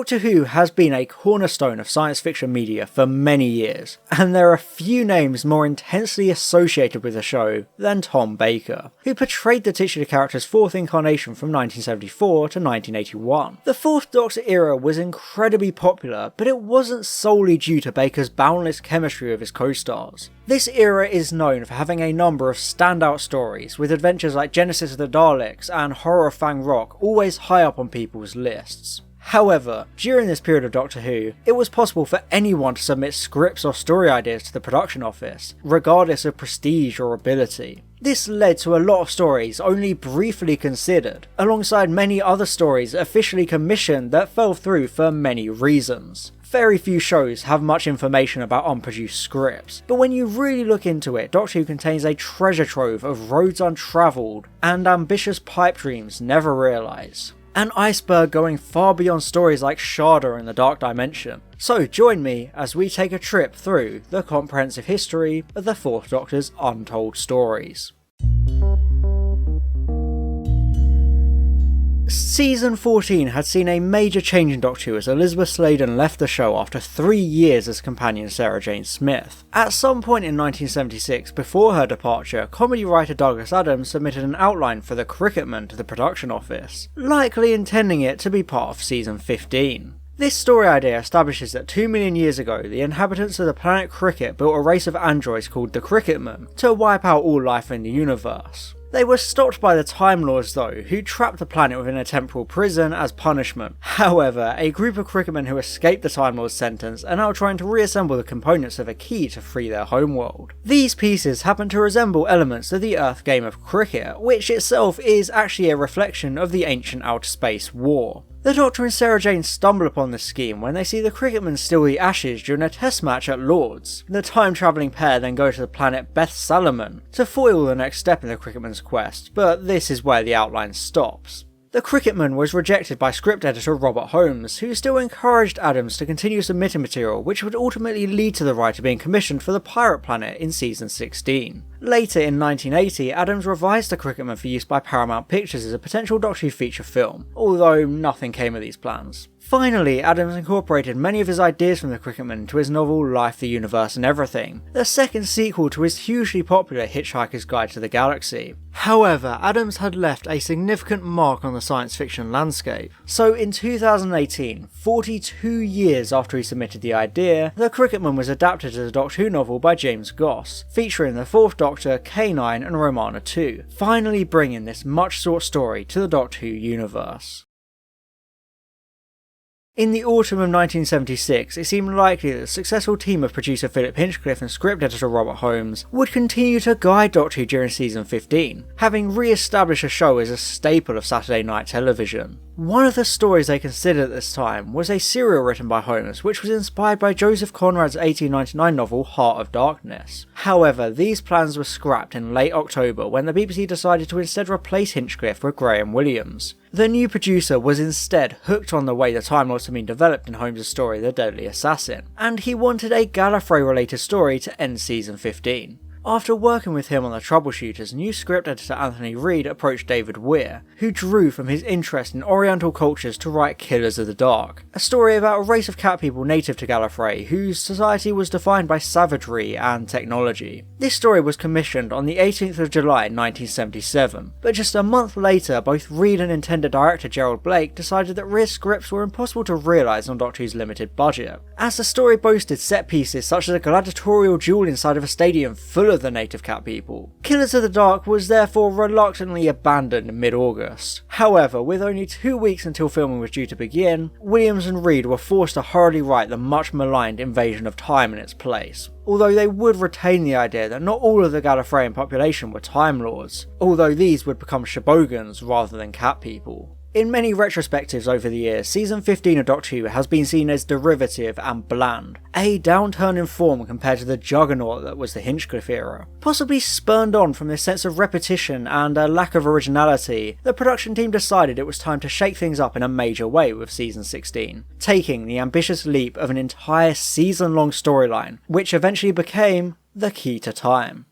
Doctor Who has been a cornerstone of science fiction media for many years, and there are few names more intensely associated with the show than Tom Baker, who portrayed the titular character's fourth incarnation from 1974 to 1981. The Fourth Doctor era was incredibly popular, but it wasn't solely due to Baker's boundless chemistry with his co-stars. This era is known for having a number of standout stories, with adventures like Genesis of the Daleks and Horror of Fang Rock always high up on people's lists. However, during this period of Doctor Who, it was possible for anyone to submit scripts or story ideas to the production office, regardless of prestige or ability. This led to a lot of stories only briefly considered, alongside many other stories officially commissioned that fell through for many reasons. Very few shows have much information about unproduced scripts, but when you really look into it, Doctor Who contains a treasure trove of roads untravelled and ambitious pipe dreams never realised. An iceberg going far beyond stories like Sharda and the Dark Dimension. So join me as we take a trip through the comprehensive history of the Fourth Doctor's untold stories. Season 14 had seen a major change in Doctor Who as Elizabeth Sladen left the show after 3 years as companion Sarah Jane Smith. At some point in 1976, before her departure, comedy writer Douglas Adams submitted an outline for the KRIKKITMEN to the production office, likely intending it to be part of Season 15. This story idea establishes that 2 million years ago, the inhabitants of the planet Krikkit built a race of androids called the KRIKKITMEN to wipe out all life in the universe. They were stopped by the Time Lords though, who trapped the planet within a temporal prison as punishment. However, a group of Krikkitmen who escaped the Time Lords' sentence are now trying to reassemble the components of a key to free their homeworld. These pieces happen to resemble elements of the Earth game of cricket, which itself is actually a reflection of the ancient Outer Space War. The Doctor and Sarah Jane stumble upon this scheme when they see the KRIKKITMEN steal the ashes during a test match at Lord's. The time-travelling pair then go to the planet Beth Salomon to foil the next step in the KRIKKITMEN's quest, but this is where the outline stops. The KRIKKITMEN was rejected by script editor Robert Wholmes, who still encouraged Adams to continue submitting material, which would ultimately lead to the writer being commissioned for the Pirate Planet in Season 16. Later in 1980, Adams revised the KRIKKITMEN for use by Paramount Pictures as a potential Doctor Who feature film, although nothing came of these plans. Finally, Adams incorporated many of his ideas from the KRIKKITMEN into his novel Life, the Universe and Everything, the second sequel to his hugely popular Hitchhiker's Guide to the Galaxy. However, Adams had left a significant mark on the science fiction landscape. So in 2018, 42 years after he submitted the idea, the KRIKKITMEN was adapted as a Doctor Who novel by James Goss, featuring the Fourth Doctor, K9 and Romana 2, finally bringing this much sought story to the Doctor Who universe. In the autumn of 1976, it seemed likely that the successful team of producer Philip Hinchcliffe and script editor Robert Holmes would continue to guide Doctor Who during Season 15, having re-established the show as a staple of Saturday night television. One of the stories they considered at this time was a serial written by Holmes, which was inspired by Joseph Conrad's 1899 novel Heart of Darkness. However, these plans were scrapped in late October when the BBC decided to instead replace Hinchcliffe with Graham Williams. The new producer was instead hooked on the way the Time Lords had been developed in Holmes' story The Deadly Assassin, and he wanted a Gallifrey related story to end Season 15. After working with him on the Troubleshooters, new script editor Anthony Reid approached David Weir, who drew from his interest in Oriental cultures to write Killers of the Dark, a story about a race of cat people native to Gallifrey whose society was defined by savagery and technology. This story was commissioned on the 18th of July 1977, but just a month later both Reid and intended director Gerald Blake decided that Reid's scripts were impossible to realise on Doctor Who's limited budget, as the story boasted set pieces such as a gladiatorial duel inside of a stadium full of the native cat people. Killers of the Dark was therefore reluctantly abandoned in mid-August. However, with only 2 weeks until filming was due to begin, Williams and Reid were forced to hurriedly write the much maligned Invasion of Time in its place. Although they would retain the idea that not all of the Gallifreyan population were Time Lords, although these would become Shobogans rather than cat people. In many retrospectives over the years, Season 15 of Doctor Who has been seen as derivative and bland, a downturn in form compared to the juggernaut that was the Hinchcliffe era. Possibly spurned on from this sense of repetition and a lack of originality, the production team decided it was time to shake things up in a major way with Season 16, taking the ambitious leap of an entire season-long storyline, which eventually became The Key to Time.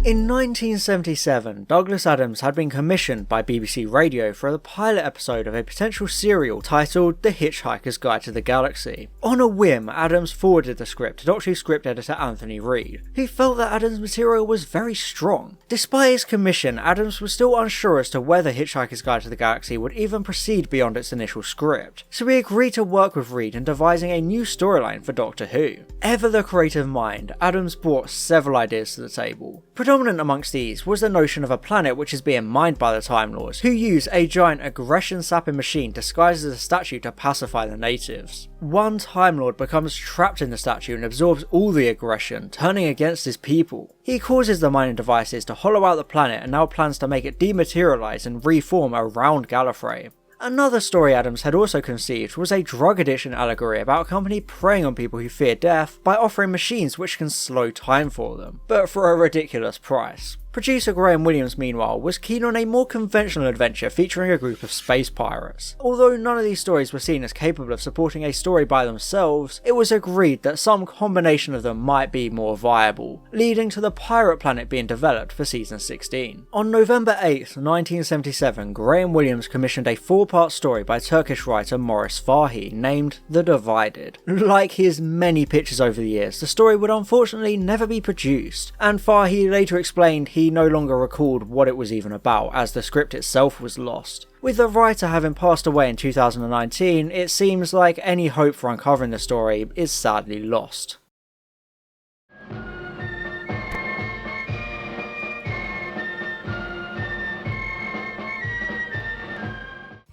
In 1977, Douglas Adams had been commissioned by BBC Radio for the pilot episode of a potential serial titled The Hitchhiker's Guide to the Galaxy. On a whim, Adams forwarded the script to Doctor Who script editor Anthony Reid, who felt that Adams' material was very strong. Despite his commission, Adams was still unsure as to whether Hitchhiker's Guide to the Galaxy would even proceed beyond its initial script, so he agreed to work with Reid in devising a new storyline for Doctor Who. Ever the creative mind, Adams brought several ideas to the table. Predominant amongst these was the notion of a planet which is being mined by the Time Lords, who use a giant aggression-sapping machine disguised as a statue to pacify the natives. One Time Lord becomes trapped in the statue and absorbs all the aggression, turning against his people. He causes the mining devices to hollow out the planet and now plans to make it dematerialise and reform around Gallifrey. Another story Adams had also conceived was a drug addiction allegory about a company preying on people who fear death by offering machines which can slow time for them, but for a ridiculous price. Producer Graham Williams, meanwhile, was keen on a more conventional adventure featuring a group of space pirates. Although none of these stories were seen as capable of supporting a story by themselves, it was agreed that some combination of them might be more viable, leading to the pirate planet being developed for season 16. On November 8th, 1977, Graham Williams commissioned a 4-part story by Turkish writer Morris Fahy named The Divided. Like his many pitches over the years, the story would unfortunately never be produced, and Fahy later explained he no longer recalled what it was even about, as the script itself was lost. With the writer having passed away in 2019, it seems like any hope for uncovering the story is sadly lost.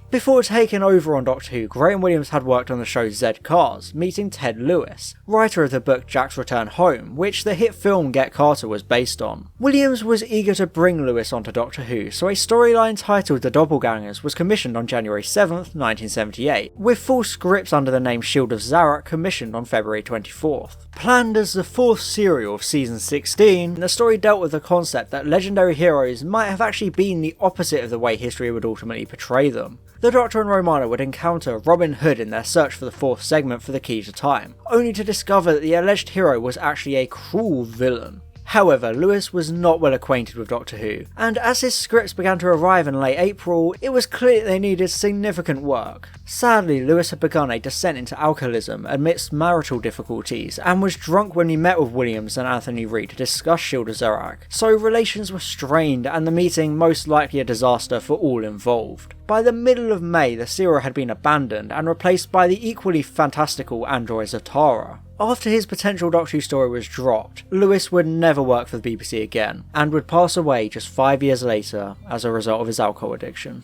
Before taking over on Doctor Who, Graham Williams had worked on the show Z-Cars, meeting Ted Lewis, writer of the book Jack's Return Home, which the hit film Get Carter was based on. Williams was eager to bring Lewis onto Doctor Who, so a storyline titled The Doppelgangers was commissioned on January 7th, 1978, with full scripts under the name Shield of ZARAK commissioned on February 24th. Planned as the 4th serial of season 16, the story dealt with the concept that legendary heroes might have actually been the opposite of the way history would ultimately portray them. The Doctor and Romana would encounter Robin Hood in their search for the 4th segment for the Key to Time, only to discover that the alleged hero was actually a cruel villain. However, Lewis was not well acquainted with Doctor Who, and as his scripts began to arrive in late April, it was clear that they needed significant work. Sadly, Lewis had begun a descent into alcoholism amidst marital difficulties, and was drunk when he met with Williams and Anthony Reid to discuss Shield of ZARAK, so relations were strained and the meeting most likely a disaster for all involved. By the middle of May, the serial had been abandoned and replaced by the equally fantastical android Zatara. After his potential Doctor Who story was dropped, Lewis would never work for the BBC again, and would pass away just 5 years later as a result of his alcohol addiction.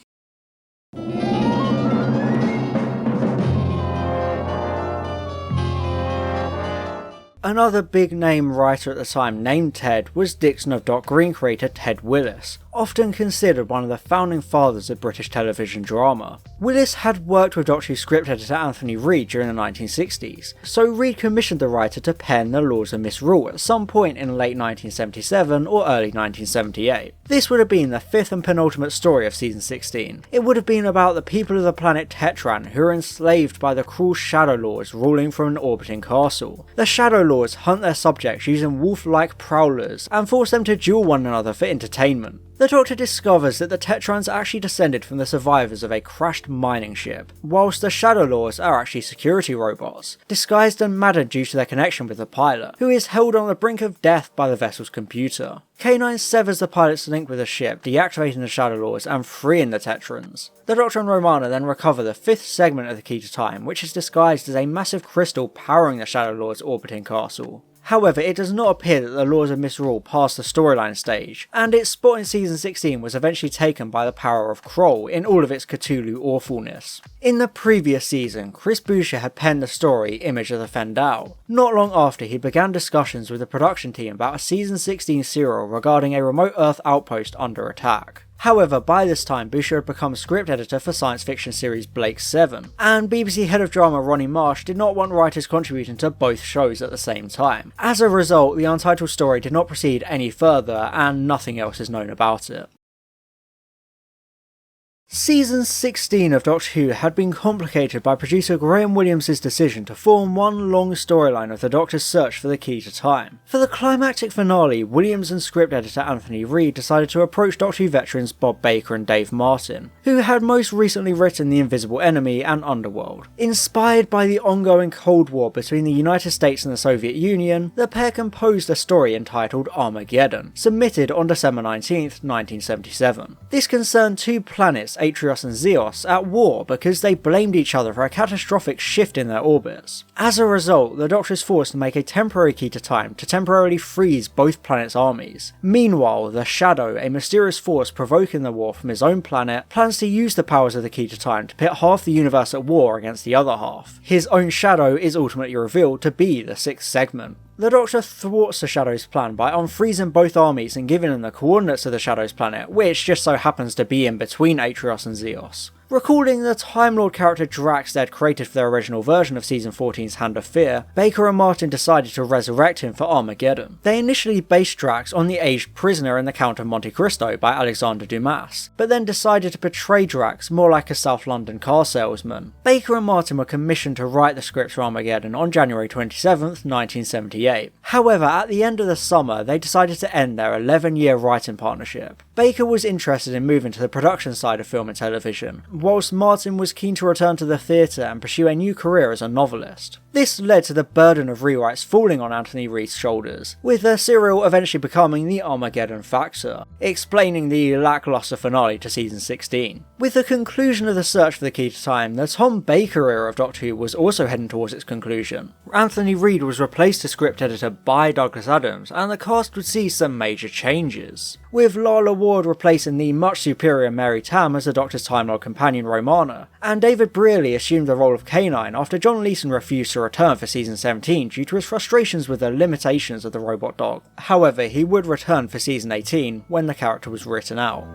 Another big name writer at the time named Ted was DIXON of Dot Green creator Ted Willis, often considered one of the founding fathers of British television drama. Willis had worked with Doctor Who script editor Anthony Reid during the 1960s, so Reid commissioned the writer to pen the Laws of Misrule at some point in late 1977 or early 1978. This would have been the 5th and penultimate story of season 16. It would have been about the people of the planet Tetran who are enslaved by the cruel Shadow Lords ruling from an orbiting castle. The Shadow Lords hunt their subjects using wolf-like prowlers and force them to duel one another for entertainment. The Doctor discovers that the Tetrans are actually descended from the survivors of a crashed mining ship, whilst the Shadow Lords are actually security robots, disguised and maddened due to their connection with the pilot, who is held on the brink of death by the vessel's computer. K9 severs the pilot's link with the ship, deactivating the Shadow Lords and freeing the Tetrans. The Doctor and Romana then recover the 5th segment of the Key to Time, which is disguised as a massive crystal powering the Shadow Lords' orbiting castle. However, it does not appear that the Laws of Misrule passed the storyline stage, and its spot in season 16 was eventually taken by the power of Kroll in all of its Cthulhu awfulness. In the previous season, Chris Boucher had penned the story Image of the Fendal. Not long after, he began discussions with the production team about a season 16 serial regarding a remote Earth outpost under attack. However, by this time, Boucher had become script editor for science fiction series Blake 7, and BBC head of drama Ronnie Marsh did not want writers contributing to both shows at the same time. As a result, the untitled story did not proceed any further, and nothing else is known about it. Season 16 of Doctor Who had been complicated by producer Graham Williams' decision to form one long storyline of the Doctor's search for the key to time. For the climactic finale, Williams and script editor Anthony Reid decided to approach Doctor Who veterans Bob Baker and Dave Martin, who had most recently written The Invisible Enemy and Underworld. Inspired by the ongoing Cold War between the United States and the Soviet Union, the pair composed a story entitled Armageddon, submitted on December 19th, 1977. This concerned two planets, Atrios and Zeos, at war because they blamed each other for a catastrophic shift in their orbits. As a result, the Doctor is forced to make a temporary key to time to temporarily freeze both planets' armies. Meanwhile, the Shadow, a mysterious force provoking the war from his own planet, plans to use the powers of the key to time to pit half the universe at war against the other half. His own Shadow is ultimately revealed to be the sixth segment. The Doctor thwarts the Shadow's plan by unfreezing both armies and giving them the coordinates of the Shadow's planet, which just so happens to be in between Atrios and Zeos. Recalling the Time Lord character Drax they had created for their original version of Season 14's Hand of Fear, Baker and Martin decided to resurrect him for Armageddon. They initially based Drax on the aged prisoner in The Count of Monte Cristo by Alexander Dumas, but then decided to portray Drax more like a South London car salesman. Baker and Martin were commissioned to write the script for Armageddon on January 27th, 1978. However, at the end of the summer, they decided to end their 11-year writing partnership. Baker was interested in moving to the production side of film and television, whilst Martin was keen to return to the theatre and pursue a new career as a novelist. This led to the burden of rewrites falling on Anthony Reid's shoulders, with the serial eventually becoming the Armageddon Factor, explaining the lacklustre finale to season 16. With the conclusion of the search for the key to time, the Tom Baker era of Doctor Who was also heading towards its conclusion. Anthony Reid was replaced as script editor by Douglas Adams, and the cast would see some major changes, with Lala Ward replacing the much superior Mary Tam as the Doctor's Time Lord companion Romana, and David Brearley assumed the role of K9 after John Leeson refused to return for season 17 due to his frustrations with the limitations of the robot dog. However, he would return for season 18 when the character was written out.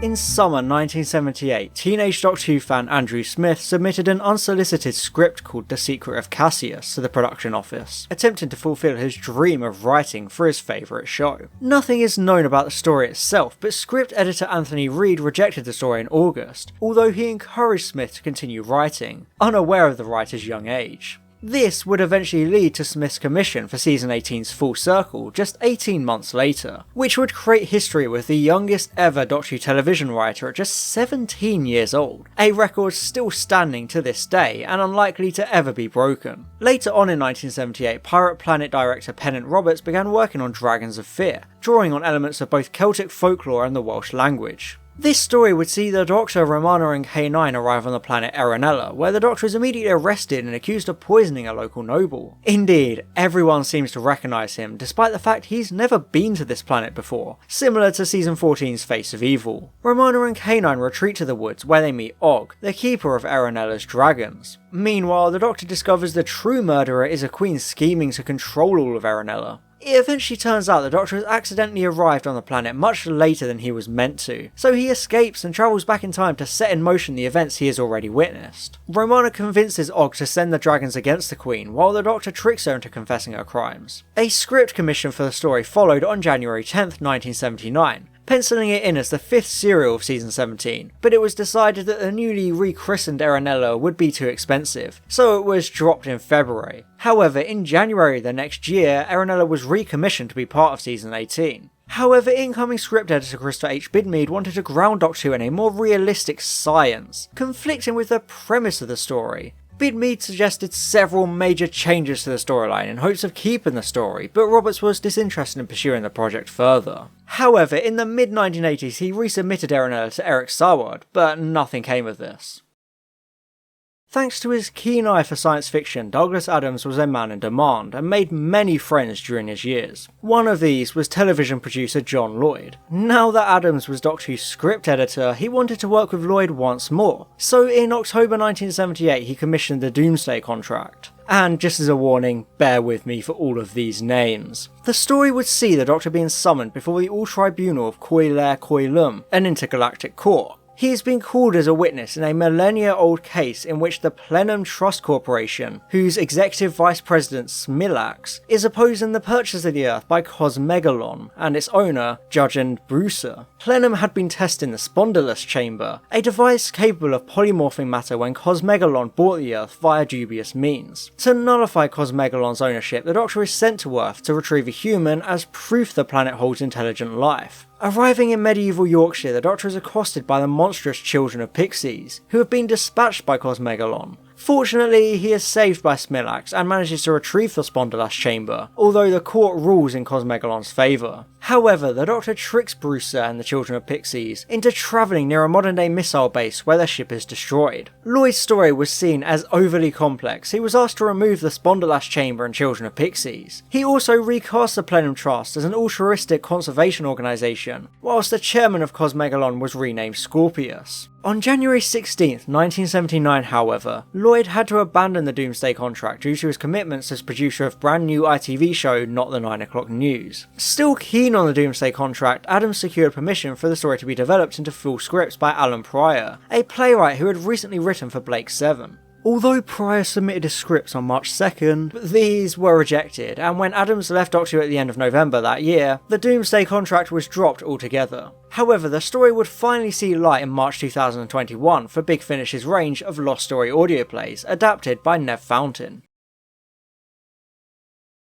In summer 1978, teenage Doctor Who fan Andrew Smith submitted an unsolicited script called The Secret of Cassius to the production office, attempting to fulfill his dream of writing for his favourite show. Nothing is known about the story itself, but script editor Anthony Reid rejected the story in August, although he encouraged Smith to continue writing, unaware of the writer's young age. This would eventually lead to Smith's commission for season 18's Full Circle just 18 months later, which would create history with the youngest ever Doctor Who television writer at just 17 years old, a record still standing to this day and unlikely to ever be broken. Later on in 1978, Pirate Planet director Pennant Roberts began working on Dragons of Fear, drawing on elements of both Celtic folklore and the Welsh language. This story would see the Doctor, Romana and K9 arrive on the planet ERINELLA, where the Doctor is immediately arrested and accused of poisoning a local noble. Indeed, everyone seems to recognise him, despite the fact he's never been to this planet before, similar to season 14's Face of Evil. Romana and K9 retreat to the woods where they meet Og, the keeper of ERINELLA's dragons. Meanwhile, the Doctor discovers the true murderer is a queen scheming to control all of ERINELLA. It eventually turns out the Doctor has accidentally arrived on the planet much later than he was meant to, so he escapes and travels back in time to set in motion the events he has already witnessed. Romana convinces Og to send the dragons against the Queen, while the Doctor tricks her into confessing her crimes. A script commission for the story followed on January 10th, 1979, penciling it in as the 5th serial of season 17, but it was decided that the newly rechristened ERINELLA would be too expensive, so it was dropped in February. However, in January the next year, ERINELLA was recommissioned to be part of season 18. However, incoming script editor Christopher H. Bidmead wanted to ground Doctor Who in a more realistic science, conflicting with the premise of the story. Bidmead suggested several major changes to the storyline in hopes of keeping the story, but Roberts was disinterested in pursuing the project further. However, in the mid-1980s he resubmitted ERINELLA to Eric Saward, but nothing came of this. Thanks to his keen eye for science fiction, Douglas Adams was a man in demand and made many friends during his years. One of these was television producer John Lloyd. Now that Adams was Doctor Who's script editor, he wanted to work with Lloyd once more, so in October 1978 he commissioned the DOOMSDAY contract. And just as a warning, bear with me for all of these names. The story would see the Doctor being summoned before the All-Tribunal of Coilair Coilum, an intergalactic court. He has been called as a witness in a millennia-old case in which the Plenum Trust Corporation, whose executive vice president Smilax, is opposing the purchase of the Earth by Cosmegalon and its owner, Judge and Brewster. Plenum had been testing the Spondylus Chamber, a device capable of polymorphing matter when Cosmegalon bought the Earth via dubious means. To nullify Cosmegalon's ownership, the Doctor is sent to Earth to retrieve a human as proof the planet holds intelligent life. Arriving in medieval Yorkshire, the Doctor is accosted by the monstrous children of pixies, who have been dispatched by Cosmegalon. Fortunately, he is saved by Smilax and manages to retrieve the Spondylus Chamber, although the court rules in Cosmegalon's favour. However, the Doctor tricks Brewster and the children of pixies into travelling near a modern-day missile base where their ship is destroyed. Lloyd's story was seen as overly complex. He was asked to remove the Spondylus Chamber and children of pixies. He also recast the Plenum Trust as an altruistic conservation organisation, whilst the chairman of Cosmegalon was renamed Scorpius. On January 16th, 1979, however, Lloyd had to abandon the Doomsday contract due to his commitments as producer of brand new ITV show Not the 9 O'Clock News. Still keen on the Doomsday contract, Adams secured permission for the story to be developed into full scripts by Alan Pryor, a playwright who had recently written for Blake 7. Although Pryor submitted his scripts on March 2nd, these were rejected, and when Adams left Doctor Who at the end of November that year, the Doomsday contract was dropped altogether. However, the story would finally see light in March 2021 for Big Finish's range of Lost Story audio plays, adapted by Nev Fountain.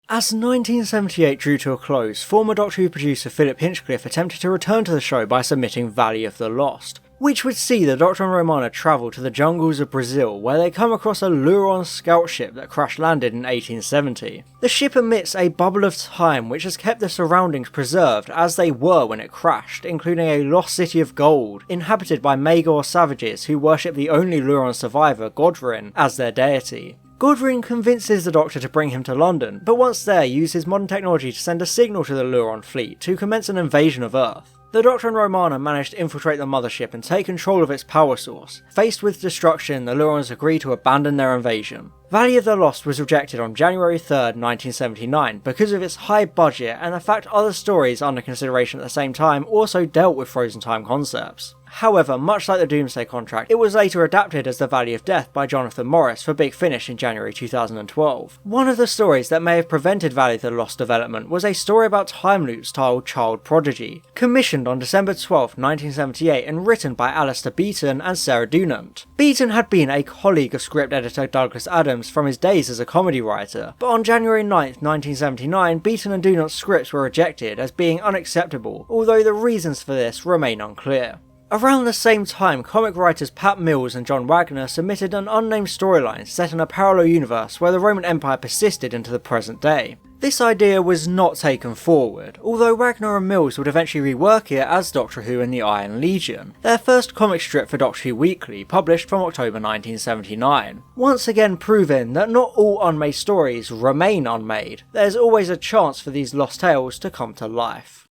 As 1978 drew to a close, former Doctor Who producer Philip Hinchcliffe attempted to return to the show by submitting Valley of the Lost, which would see the Doctor and Romana travel to the jungles of Brazil, where they come across a Luron scout ship that crash-landed in 1870. The ship emits a bubble of time which has kept the surroundings preserved as they were when it crashed, including a lost city of gold, inhabited by Magor savages who worship the only Luron survivor, Godwyn, as their deity. Godwyn convinces the Doctor to bring him to London, but once there uses modern technology to send a signal to the Luron fleet to commence an invasion of Earth. The Doctor and Romana manage to infiltrate the mothership and take control of its power source. Faced with destruction, the Lurons agree to abandon their invasion. Valley of the Lost was rejected on January 3rd, 1979 because of its high budget and the fact other stories under consideration at the same time also dealt with frozen time concepts. However, much like the Doomsday contract, it was later adapted as The Valley of Death by Jonathan Morris for Big Finish in January 2012. One of the stories that may have prevented Valley of the Lost development was a story about time loops titled Child Prodigy, commissioned on December 12, 1978 and written by Alistair Beaton and Sarah Dunant. Beaton had been a colleague of script editor Douglas Adams from his days as a comedy writer, but on January 9, 1979, Beaton and Dunant's scripts were rejected as being unacceptable, although the reasons for this remain unclear. Around the same time, comic writers Pat Mills and John Wagner submitted an unnamed storyline set in a parallel universe where the Roman Empire persisted into the present day. This idea was not taken forward, although Wagner and Mills would eventually rework it as Doctor Who and the Iron Legion, their first comic strip for Doctor Who Weekly, published from October 1979. Once again proving that not all unmade stories remain unmade, there's always a chance for these lost tales to come to life.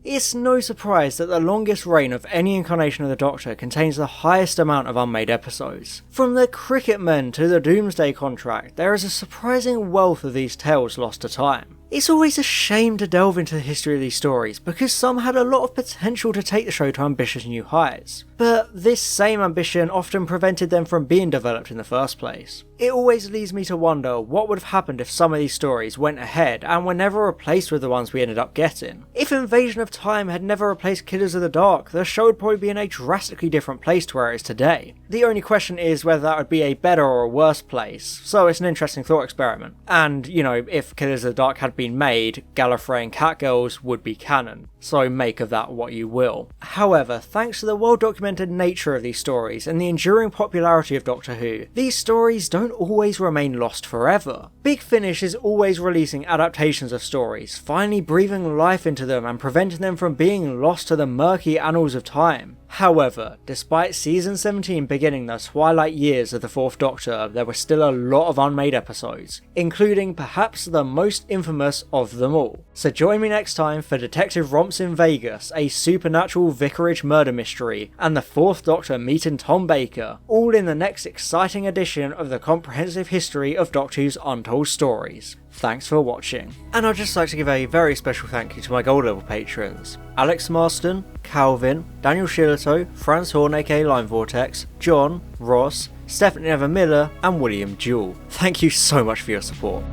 It's no surprise that the longest reign of any incarnation of the Doctor contains the highest amount of unmade episodes. From the KRIKKITMEN to the Doomsday contract, there is a surprising wealth of these tales lost to time. It's always a shame to delve into the history of these stories because some had a lot of potential to take the show to ambitious new heights, but this same ambition often prevented them from being developed in the first place. It always leads me to wonder what would have happened if some of these stories went ahead and were never replaced with the ones we ended up getting. If Invasion of Time had never replaced Killers of the Dark, the show would probably be in a drastically different place to where it is today. The only question is whether that would be a better or a worse place, so it's an interesting thought experiment. And, you know, if Killers of the Dark had been made, Gallifreyan Catgirls would be canon, so make of that what you will. However, thanks to the well-documented nature of these stories and the enduring popularity of Doctor Who, these stories don't always remain lost forever. Big Finish is always releasing adaptations of stories, finally breathing life into them and preventing them from being lost to the murky annals of time. However, despite season 17 beginning the twilight years of the Fourth Doctor, there were still a lot of unmade episodes, including perhaps the most infamous of them all. So join me next time for Detective Romps in Vegas, a supernatural vicarage murder mystery, and the Fourth Doctor meeting Tom Baker, all in the next exciting edition of the comprehensive history of Doctor Who's untold stories. Thanks for watching. And I'd just like to give a very special thank you to my gold level patrons: Alex Marston, Calvin, Daniel Shillito, Franz Horn aka Line Vortex, John, Ross, Stephanie Evan Miller and William Jewell. Thank you so much for your support.